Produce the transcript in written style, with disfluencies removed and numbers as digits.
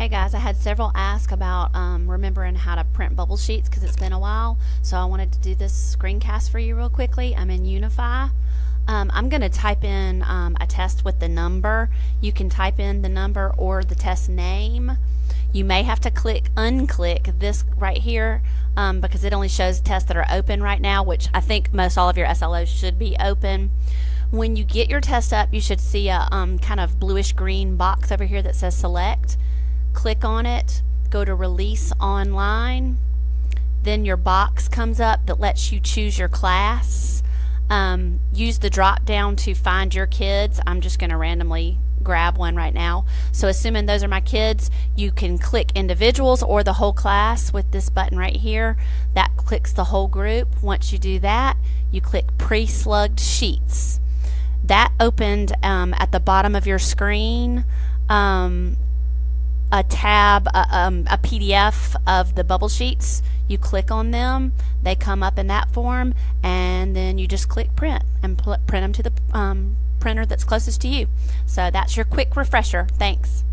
Hey guys, I had several ask about remembering how to print bubble sheets because it's been a while. So I wanted to do this screencast for you real quickly. I'm in Unify. I'm going to type in a test with the number. You can type in the number or the test name. You may have to unclick this right here because it only shows tests that are open right now, which I think most all of your SLOs should be open. When you get your test up, you should see a kind of bluish green box over here that says select. Click on it, go to release online, then your box comes up that lets you choose your class. Use the drop down to find your kids. I'm just going to randomly grab one right now. So assuming those are my kids, you can click individuals or the whole class with this button right here. That clicks the whole group. Once you do that, you click pre-slugged sheets. That opened at the bottom of your screen a tab, a PDF of the bubble sheets. You click on them, they come up in that form, and then you just click print and print them to the printer that's closest to you. So that's your quick refresher. Thanks.